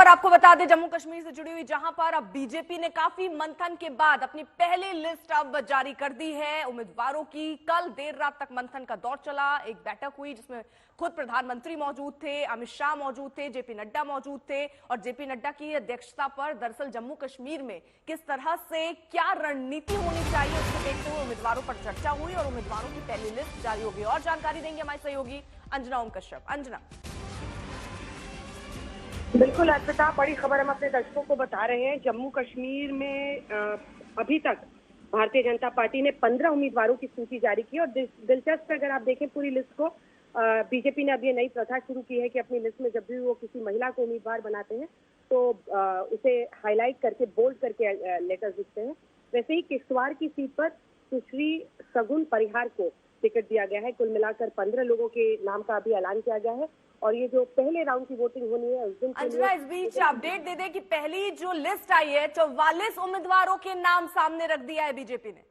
खबर आपको बता दें जम्मू कश्मीर से जुड़ी हुई, जहां पर अब बीजेपी ने काफी मंथन के बाद अपनी पहली लिस्ट अब जारी कर दी है उम्मीदवारों की। कल देर रात तक मंथन का दौर चला, एक बैठक हुई जिसमें खुद प्रधानमंत्री मौजूद थे, अमित शाह मौजूद थे, जेपी नड्डा मौजूद थे। और जेपी नड्डा की अध्यक्षता पर दरअसल जम्मू कश्मीर में किस तरह से क्या रणनीति होनी चाहिए उसको देखते हुए उम्मीदवारों पर चर्चा हुई और उम्मीदवारों की पहली लिस्ट जारी होगी। और जानकारी देंगे हमारे सहयोगी अंजना ओम कश्यप। अंजना। बिल्कुल अर्पिता, बड़ी खबर हम अपने दर्शकों को बता रहे हैं। जम्मू कश्मीर में अभी तक भारतीय जनता पार्टी ने 15 उम्मीदवारों की सूची जारी की और दिलचस्प अगर आप देखें पूरी लिस्ट को, बीजेपी ने अब ये नई प्रथा शुरू की है कि अपनी लिस्ट में जब भी वो किसी महिला को उम्मीदवार बनाते हैं तो उसे हाईलाइट करके बोल्ड करके लेटर्स लिखते हैं। वैसे ही किश्तवाड़ की सीट पर सुश्री सगुन परिहार को टिकट दिया गया है। कुल मिलाकर 15 लोगों के नाम का अभी ऐलान किया गया है और ये जो पहले राउंड की वोटिंग होनी है उस दिन अंजना, इस बीच अपडेट दे दें कि पहली जो लिस्ट आई है 44 उम्मीदवारों के नाम सामने रख दिया है बीजेपी ने।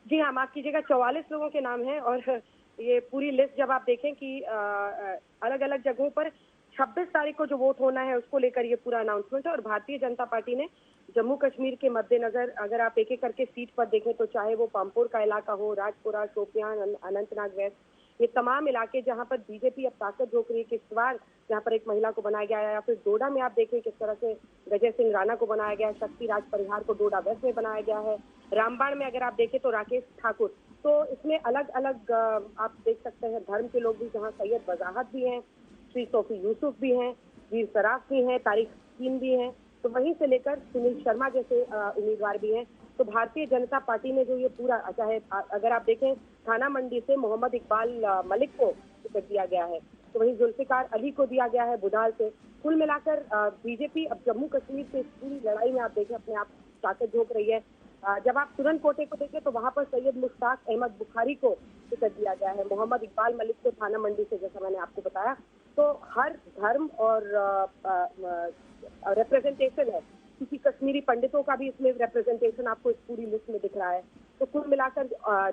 जी हाँ, माफ कीजिएगा, 44 लोगों के नाम हैं। और ये पूरी लिस्ट जब आप देखें कि अलग अलग जगहों पर 26 तारीख को जो वोट होना है उसको लेकर ये पूरा अनाउंसमेंट है। और भारतीय जनता पार्टी ने जम्मू कश्मीर के मद्देनजर अगर आप एक एक करके सीट पर देखें तो चाहे वो पामपुर का इलाका हो, राजपुरा, शोपियान, अनंतनाग वेस्ट, ये तमाम इलाके जहां पर बीजेपी अब ताकत झोंक रही है। किश्तवाड़ जहां पर एक महिला को बनाया गया है, या फिर डोडा में आप देखें किस तरह से विजय सिंह राणा को बनाया गया है, शक्ति राज परिहार को डोडा वेस्ट में बनाया गया है। रामबाण में अगर आप देखें तो राकेश ठाकुर। तो इसमें अलग अलग आप देख सकते हैं धर्म के लोग भी, जहाँ सैयद वजाहत भी हैं, श्री सोफी यूसुफ भी हैं, वीर सराफ भी हैं, तारिक हकीम भी हैं, तो वहीं से लेकर सुनील शर्मा जैसे उम्मीदवार भी हैं। तो भारतीय जनता पार्टी ने जो ये पूरा, चाहे अगर आप देखें थाना मंडी से मोहम्मद इकबाल मलिक को टिकट दिया गया है, तो वहीं जुल्फिकार अली को दिया गया है बुधाल से। कुल मिलाकर बीजेपी अब जम्मू कश्मीर से इस पूरी लड़ाई में आप देखें अपने आप ताकत झोंक रही है। जब आप तुरंत कोटे को देखें तो वहां पर सैयद मुश्ताक अहमद बुखारी को टिकट दिया गया है, मोहम्मद इकबाल मलिक को थाना मंडी से, जैसा मैंने आपको बताया। तो हर धर्म और रिप्रेजेंटेशन है, किसी कश्मीरी पंडितों का भी इसमें रिप्रेजेंटेशन आपको इस पूरी लिस्ट में दिख रहा है। तो कुल मिलाकर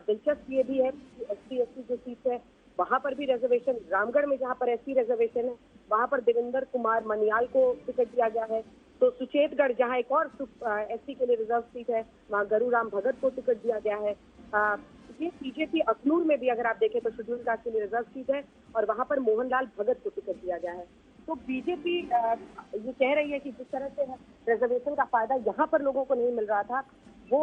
दिलचस्प ये भी है कि SC/ST जो सीट है वहां पर भी रिजर्वेशन, रामगढ़ में जहां पर SC रिजर्वेशन है वहां पर देवेंद्र कुमार मनियाल को टिकट दिया गया है। तो सुचेतगढ़ जहां एक और SC के लिए रिजर्व सीट है वहां गरुराम भगत को टिकट दिया गया है। ये बीजेपी अखनूर में भी अगर आप देखें तो शेड्यूल कास्ट के लिए रिजर्व सीट है और वहां पर मोहनलाल भगत को टिकट दिया गया है। तो बीजेपी ये कह रही है कि जिस तरह से रिजर्वेशन का फायदा यहाँ पर लोगों को नहीं मिल रहा था, वो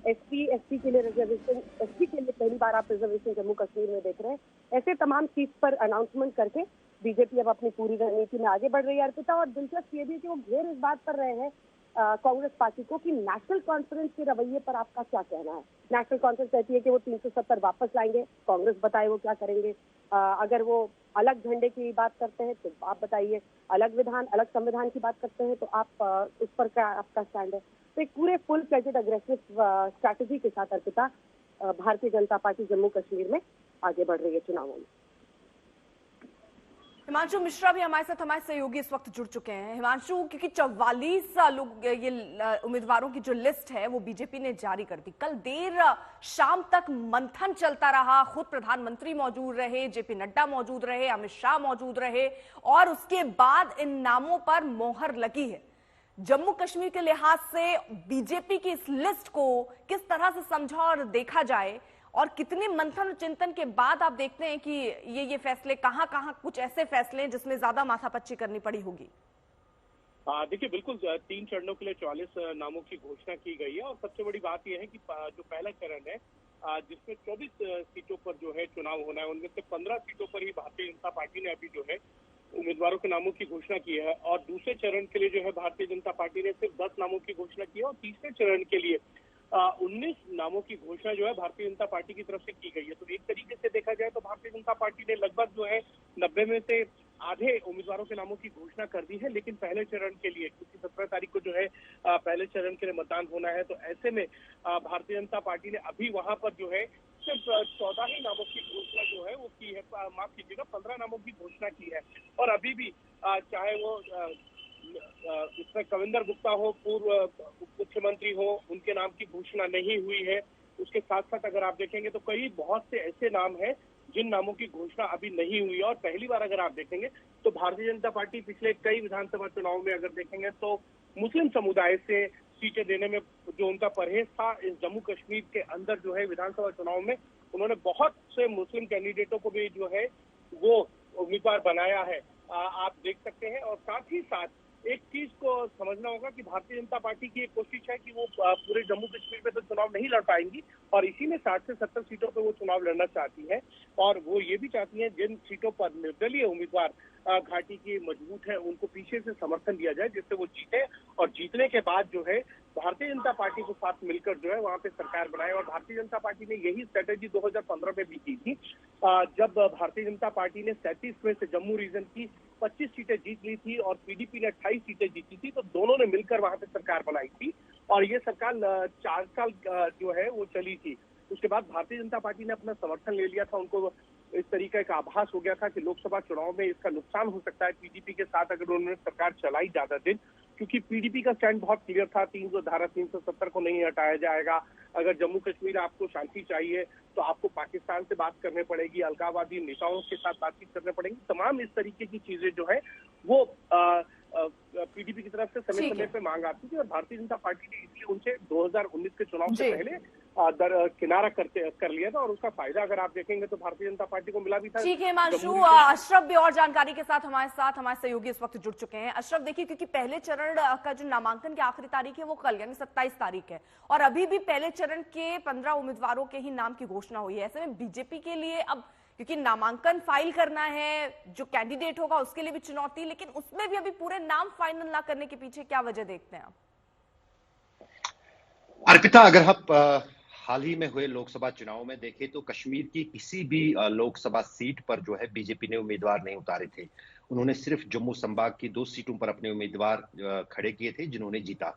SC/ST के लिए रिजर्वेशन, SC के लिए पहली बार आप रिजर्वेशन जम्मू कश्मीर में देख रहे हैं। ऐसे तमाम सीट पर अनाउंसमेंट करके बीजेपी अब अपनी पूरी रणनीति में आगे बढ़ रही है अर्पिता। और दिलचस्प ये भी कि वो घेर इस बात पर रहे हैं कांग्रेस पार्टी को कि नेशनल कॉन्फ्रेंस के रवैये पर आपका क्या कहना है। नेशनल कॉन्फ्रेंस कहती है कि वो 370 वापस लाएंगे, कांग्रेस बताए वो क्या करेंगे। अगर वो अलग झंडे की बात करते हैं तो आप बताइए, अलग विधान, अलग संविधान की बात करते हैं तो आप उस पर क्या आपका स्टैंड है। तो एक पूरे फुल फ्लेजेड अग्रेसिव स्ट्रैटेजी के साथ अर्पिता भारतीय जनता पार्टी जम्मू कश्मीर में आगे बढ़ रही है चुनावों में। हिमांशु मिश्रा भी हमारे साथ, हमारे सहयोगी इस वक्त जुड़ चुके हैं। हिमांशु, क्योंकि 44 लोग ये उम्मीदवारों की जो लिस्ट है वो बीजेपी ने जारी कर दी। कल देर शाम तक मंथन चलता रहा, खुद प्रधानमंत्री मौजूद रहे, जेपी नड्डा मौजूद रहे, अमित शाह मौजूद रहे और उसके बाद इन नामों पर मोहर लगी है। जम्मू कश्मीर के लिहाज से बीजेपी की इस लिस्ट को किस तरह से समझा और देखा जाए, और कितने मंथन और चिंतन के बाद आप देखते हैं कि ये फैसले कहां कुछ ऐसे फैसले हैं जिसमें ज्यादा माथापच्ची करनी पड़ी होगी? देखिए, बिल्कुल 3 चरणों के लिए 44 नामों की घोषणा की गई है और सबसे बड़ी बात यह है कि जो पहला चरण है जिसमें 24 सीटों पर जो है चुनाव होना है, उनमें से 15 सीटों पर ही भारतीय जनता पार्टी ने अभी जो है उम्मीदवारों के नामों की घोषणा की है। और दूसरे चरण के लिए जो है भारतीय जनता पार्टी ने सिर्फ 10 नामों की घोषणा की है और तीसरे चरण के लिए 19 नामों की घोषणा जो है भारतीय जनता पार्टी की तरफ से की गई है। तो एक तरीके से देखा जाए तो भारतीय जनता पार्टी ने लगभग जो है 90 में से आधे उम्मीदवारों के नामों की घोषणा कर दी है। लेकिन पहले चरण के लिए, क्योंकि 17 तारीख को जो है पहले चरण के लिए मतदान होना है, तो ऐसे में भारतीय जनता पार्टी ने अभी वहां पर जो है सिर्फ 14 ही नामों की घोषणा जो है वो की है, माफ कीजिएगा 15 नामों की घोषणा की है। और अभी भी चाहे वो इसमें कविंदर गुप्ता हो, पूर्व उप मुख्यमंत्री हो, उनके नाम की घोषणा नहीं हुई है। उसके साथ साथ अगर आप देखेंगे तो कई बहुत से ऐसे नाम हैं जिन नामों की घोषणा अभी नहीं हुई है। और पहली बार अगर आप देखेंगे तो भारतीय जनता पार्टी पिछले कई विधानसभा चुनाव में अगर देखेंगे तो मुस्लिम समुदाय से सीटें देने में जो उनका परहेज था, इस जम्मू कश्मीर के अंदर जो है विधानसभा चुनाव में उन्होंने बहुत से मुस्लिम कैंडिडेटों को भी जो है वो उम्मीदवार बनाया है, आप देख सकते हैं। और साथ ही साथ एक चीज को समझना होगा कि भारतीय जनता पार्टी की एक कोशिश है कि वो पूरे जम्मू कश्मीर में तो चुनाव नहीं लड़ पाएंगी और इसी में 60 से 70 सीटों पर वो चुनाव लड़ना चाहती है। और वो ये भी चाहती है जिन सीटों पर निर्दलीय उम्मीदवार घाटी की मजबूत है उनको पीछे से समर्थन दिया जाए जिससे वो जीते और जीतने के बाद जो है भारतीय जनता पार्टी के साथ मिलकर जो है वहां पे सरकार बनाए। और भारतीय जनता पार्टी ने यही स्ट्रेटेजी 2015 में भी की थी, जब भारतीय जनता पार्टी ने 37 में से जम्मू रीजन की 25 सीटें जीत ली थी और पीडीपी ने 28 सीटें जीती थी, तो दोनों ने मिलकर वहां पे सरकार बनाई थी और ये सरकार 4 साल जो है वो चली थी। उसके बाद भारतीय जनता पार्टी ने अपना समर्थन ले लिया था, उनको इस तरीके का आभास हो गया था कि लोकसभा चुनाव में इसका नुकसान हो सकता है पीडीपी के साथ अगर उन्होंने सरकार चलाई ज्यादा दिन, क्योंकि पीडीपी का स्टैंड बहुत क्लियर था, 370 को नहीं हटाया जाएगा। अगर जम्मू कश्मीर आपको शांति चाहिए तो आपको पाकिस्तान से बात करनी पड़ेगी, अलगाववादी नेताओं के साथ बातचीत करनी पड़ेगी, तमाम इस तरीके की चीजें जो है वो पीडीपी की तरफ से समय समय पे मांग आती थी और भारतीय जनता पार्टी ने इसलिए उनसे 2019 के चुनाव से पहले किनारा कर लिया था और उसका फायदा अगर आप देखेंगे तो भारतीय जनता पार्टी को मिला भी था। ठीक है हिमांशु, अशरफ भी और जानकारी के साथ हमारे सहयोगी इस वक्त जुड़ चुके हैं। अशरफ, देखिए क्योंकि पहले चरण का जो नामांकन की आखिरी तारीख है वो कल यानी 27 तारीख है और अभी भी पहले चरण के 15 उम्मीदवारों के ही नाम की घोषणा हुई है। ऐसे में बीजेपी के लिए अब क्योंकि नामांकन फाइल करना है, जो कैंडिडेट होगा उसके लिए भी चुनौती, लेकिन उसमें भी अभी पूरे नाम फाइनल ना करने के पीछे क्या वजह देखते हैं आप? अर्पिता, अगर हम हाल ही में हुए लोकसभा चुनाव में देखें तो कश्मीर की किसी भी लोकसभा सीट पर जो है बीजेपी ने उम्मीदवार नहीं उतारे थे। उन्होंने सिर्फ जम्मू संभाग की 2 सीटों पर अपने उम्मीदवार खड़े किए थे जिन्होंने जीता।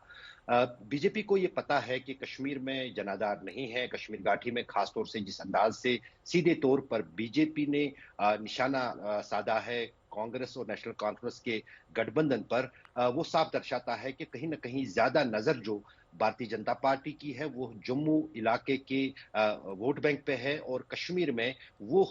बीजेपी को ये पता है कि कश्मीर में जनाधार नहीं है। कश्मीर घाटी में खासतौर से जिस अंदाज से सीधे तौर पर बीजेपी ने निशाना साधा है कांग्रेस और नेशनल कॉन्फ्रेंस के गठबंधन पर, वो साफ दर्शाता है कि कहीं ना कहीं ज्यादा नजर जो भारतीय जनता पार्टी की है वो जम्मू इलाके के वोट बैंक पे है और कश्मीर में वो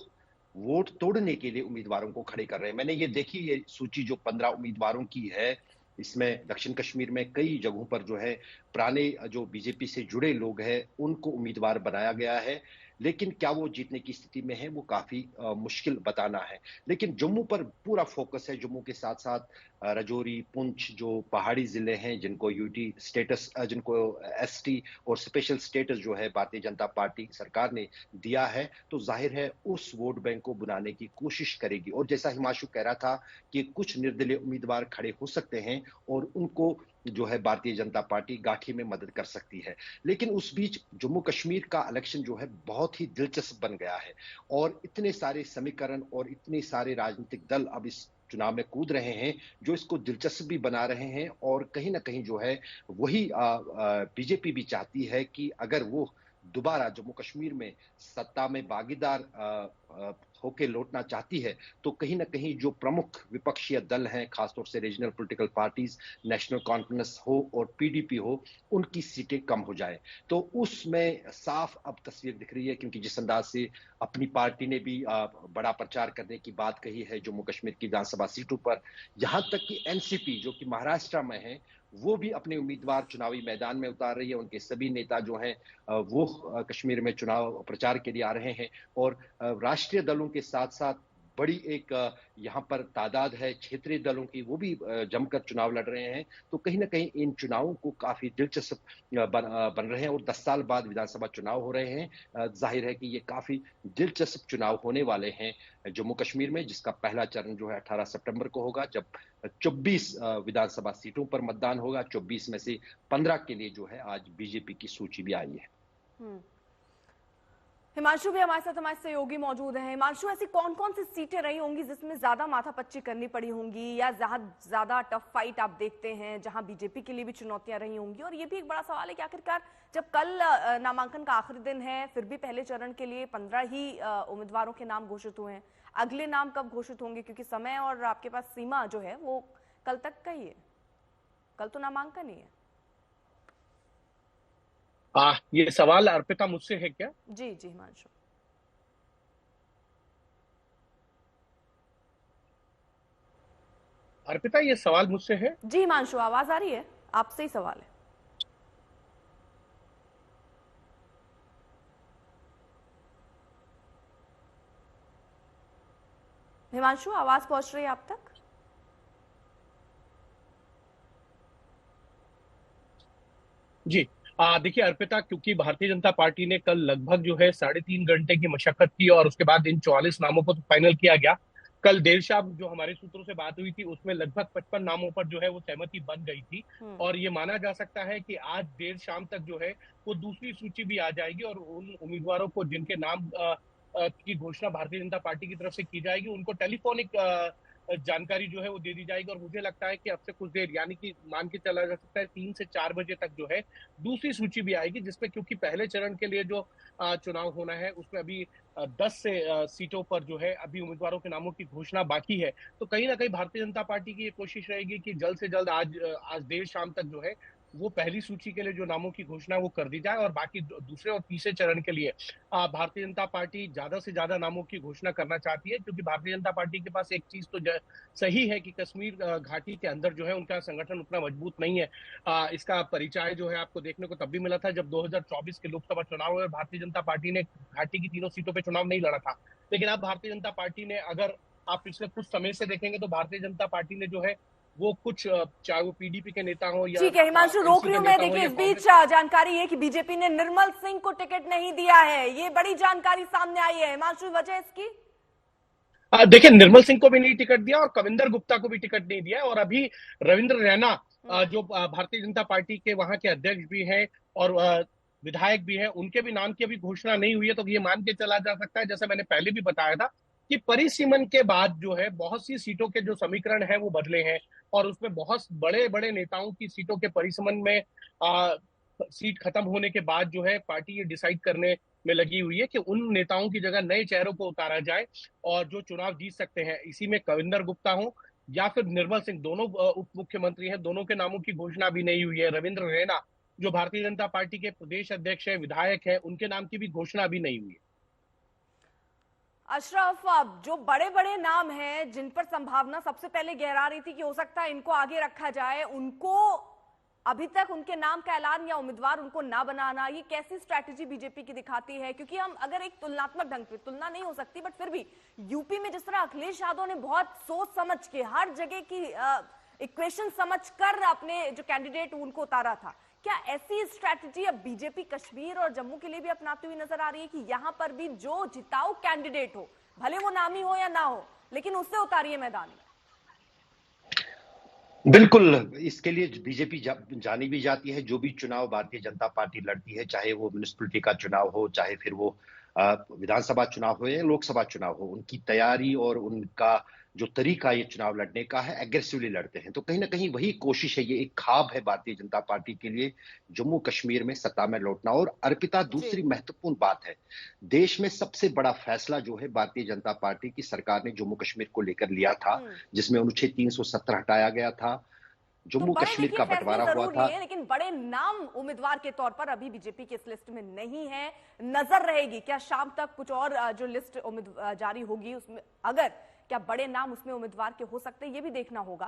वोट तोड़ने के लिए उम्मीदवारों को खड़े कर रहे हैं। मैंने ये देखी, ये सूची जो 15 उम्मीदवारों की है, इसमें दक्षिण कश्मीर में कई जगहों पर जो है पुराने जो बीजेपी से जुड़े लोग हैं उनको उम्मीदवार बनाया गया है, लेकिन क्या वो जीतने की स्थिति में है वो काफी मुश्किल बताना है। लेकिन जम्मू पर पूरा फोकस है। जम्मू के साथ साथ राजौरी, पुंछ जो पहाड़ी जिले हैं जिनको यूटी स्टेटस, जिनको एसटी और स्पेशल स्टेटस जो है भारतीय जनता पार्टी सरकार ने दिया है, तो जाहिर है उस वोट बैंक को बनाने की कोशिश करेगी। और जैसा हिमांशु कह रहा था कि कुछ निर्दलीय उम्मीदवार खड़े हो सकते हैं और उनको जो है भारतीय जनता पार्टी गाठी में मदद कर सकती है। लेकिन उस बीच जम्मू कश्मीर का इलेक्शन जो है बहुत ही दिलचस्प बन गया है और इतने सारे समीकरण और इतने सारे राजनीतिक दल अब इस चुनाव में कूद रहे हैं जो इसको दिलचस्प भी बना रहे हैं। और कहीं ना कहीं जो है वही बीजेपी भी चाहती है कि अगर वो दोबारा जम्मू कश्मीर में सत्ता में भागीदार होके लौटना चाहती है तो कहीं ना कहीं जो प्रमुख विपक्षीय दल हैं, खासतौर से regional political parties, national conference हो और पीडीपी हो, उनकी सीटें कम हो जाए। तो उसमें साफ अब तस्वीर दिख रही है, क्योंकि जिस अंदाज से अपनी पार्टी ने भी बड़ा प्रचार करने की बात कही है जम्मू कश्मीर की विधानसभा सीटों पर, यहां तक कि एनसीपी जो कि महाराष्ट्र में है वो भी अपने उम्मीदवार चुनावी मैदान में उतार रही है। उनके सभी नेता जो हैं वो कश्मीर में चुनाव प्रचार के लिए आ रहे हैं और राष्ट्रीय दलों के साथ साथ बड़ी एक यहाँ पर तादाद है क्षेत्रीय दलों की, वो भी जमकर चुनाव लड़ रहे हैं। तो कहीं ना कहीं इन चुनावों को काफी दिलचस्प बन रहे हैं और 10 साल बाद विधानसभा चुनाव हो रहे हैं। जाहिर है कि ये काफी दिलचस्प चुनाव होने वाले हैं जम्मू कश्मीर में, जिसका पहला चरण जो है 18 सितंबर को होगा, जब 24 विधानसभा सीटों पर मतदान होगा। 24 में से 15 के लिए जो है आज बीजेपी की सूची भी आई है। हिमांशु भी हमारे सहयोगी मौजूद हैं। हिमांशु, ऐसी कौन कौन सी सीटें रही होंगी जिसमें ज्यादा माथापच्ची करनी पड़ी होंगी या ज्यादा टफ फाइट आप देखते हैं जहां बीजेपी के लिए भी चुनौतियां रही होंगी? और ये भी एक बड़ा सवाल है कि आखिरकार जब कल नामांकन का आखिरी दिन है, फिर भी पहले चरण के लिए 15 ही उम्मीदवारों के नाम घोषित हुए हैं, अगले नाम कब घोषित होंगे? क्योंकि समय और आपके पास सीमा जो है वो कल तक का ही है, कल तो नामांकन ही है। ये सवाल अर्पिता मुझसे है क्या? जी जी हिमांशु। अर्पिता, ये सवाल मुझसे है। जी हिमांशु, आवाज आ रही है, आपसे ही सवाल है। हिमांशु, आवाज पहुंच रही है आप तक? जी, देखिए अर्पिता, क्योंकि भारतीय जनता पार्टी ने कल लगभग जो है 3.5 घंटे की मशक्कत की और उसके बाद इन 44 नामों को तो फाइनल किया गया। कल देर शाम जो हमारे सूत्रों से बात हुई थी उसमें लगभग 55 नामों पर जो है वो सहमति बन गई थी। और ये माना जा सकता है कि आज देर शाम तक जो है वो दूसरी सूची भी आ जाएगी और उन उम्मीदवारों को जिनके नाम की घोषणा भारतीय जनता पार्टी की तरफ से की जाएगी उनको टेलीफोनिक जानकारी जो है वो दे दी जाएगी। और मुझे लगता है कि अब से कुछ देर, यानी कि मान के चला जा सकता है 3 से 4 बजे तक जो है दूसरी सूची भी आएगी, जिसपे क्योंकि पहले चरण के लिए जो चुनाव होना है उसमें अभी 10 से सीटों पर जो है अभी उम्मीदवारों के नामों की घोषणा बाकी है। तो कहीं ना कहीं भारतीय जनता पार्टी की ये कोशिश रहेगी कि जल्द से जल्द आज देर शाम तक जो है वो पहली सूची के लिए जो नामों की घोषणा वो कर दी जाए और बाकी दूसरे और तीसरे चरण के लिए भारतीय जनता पार्टी ज्यादा से ज्यादा नामों की घोषणा करना चाहती है, क्योंकि भारतीय जनता पार्टी के पास एक चीज तो सही है कि कश्मीर घाटी के अंदर जो है उनका संगठन उतना मजबूत नहीं है। इसका परिचय जो है आपको देखने को तब भी मिला था जब 2024 के लोकसभा चुनाव में भारतीय जनता पार्टी ने घाटी की तीनों सीटों पर चुनाव नहीं लड़ा था। लेकिन अब भारतीय जनता पार्टी ने, अगर आप पिछले कुछ समय से देखेंगे तो भारतीय जनता पार्टी ने जो है वो कुछ, चाहे वो पीडीपी के नेता हो या ठीक है हिमांशु, रोक रही हूं मैं। देखिए इस बीच जानकारी है कि बीजेपी ने निर्मल सिंह को टिकट नहीं दिया है, ये बड़ी जानकारी सामने आई है। हिमांशु, वजह इसकी? देखिए, निर्मल सिंह को भी नहीं टिकट दिया और कविंदर गुप्ता को भी टिकट नहीं दिया और अभी रविंद्र रैना जो भारतीय जनता पार्टी के वहां के अध्यक्ष भी हैं और विधायक भी हैं, उनके भी नाम की अभी घोषणा नहीं हुई है। तो ये मान के चला जा सकता है, जैसे मैंने पहले भी बताया था, कि परिसीमन के बाद जो है बहुत सी सीटों के जो समीकरण है वो बदले हैं और उसमें बहुत बड़े बड़े नेताओं की सीटों के परिसीमन में सीट खत्म होने के बाद जो है पार्टी ये डिसाइड करने में लगी हुई है कि उन नेताओं की जगह नए चेहरों को उतारा जाए और जो चुनाव जीत सकते हैं। इसी में कविंदर गुप्ता हो या फिर निर्मल सिंह, दोनों उप मुख्यमंत्री हैं, दोनों के नामों की घोषणा भी नहीं हुई है। रविंद्र रैना जो भारतीय जनता पार्टी के प्रदेश अध्यक्ष है, विधायक है, उनके नाम की भी घोषणा भी नहीं हुई है। अशरफ, जो बड़े बड़े नाम हैं जिन पर संभावना सबसे पहले गहरा रही थी कि हो सकता है इनको आगे रखा जाए, उनको अभी तक उनके नाम का ऐलान या उम्मीदवार उनको ना बनाना, ये कैसी स्ट्रैटेजी बीजेपी की दिखाती है? क्योंकि हम अगर एक तुलनात्मक ढंग पे, तुलना नहीं हो सकती बट फिर भी यूपी में जिस तरह अखिलेश यादव ने बहुत सोच समझ के हर जगह की इक्वेशन समझकर अपने जो कैंडिडेट उनको उतारा था, क्या ऐसी स्ट्रैटेजी अब बीजेपी कश्मीर और जम्मू के लिए भी अपनाती हुई नजर आ रही है कि यहां पर भी जो जिताऊ कैंडिडेट हो, भले वो नामी हो या ना हो, लेकिन उससे उतारिए मैदान में? बिल्कुल, इसके लिए बीजेपी जानी भी जाती है। जो भी चुनाव भारतीय जनता पार्टी लड़ती है, चाहे वो म्युनिसिपैलिटी का चुनाव हो, चाहे फिर वो विधानसभा चुनाव हो या लोकसभा चुनाव हो, उनकी तैयारी और उनका जो तरीका ये चुनाव लड़ने का है, एग्रेसिवली लड़ते हैं। तो कहीं ना कहीं वही कोशिश है, ये एक ख्वाब है भारतीय जनता पार्टी के लिए, जम्मू कश्मीर में सत्ता में लौटना। और अर्पिता, दूसरी महत्वपूर्ण बात है, देश में सबसे बड़ा फैसला जो है भारतीय जनता पार्टी की सरकार ने जम्मू कश्मीर को लेकर लिया था, जिसमें अनुच्छेद 370 हटाया गया था, जम्मू कश्मीर का बंटवारा हुआ था। लेकिन बड़े नाम उम्मीदवार के तौर पर अभी बीजेपी की इस लिस्ट में नहीं है। नजर रहेगी क्या शाम तक कुछ और जो लिस्ट जारी होगी उसमें, अगर क्या बड़े नाम उसमें उम्मीदवार के हो सकते हैं, ये भी देखना होगा।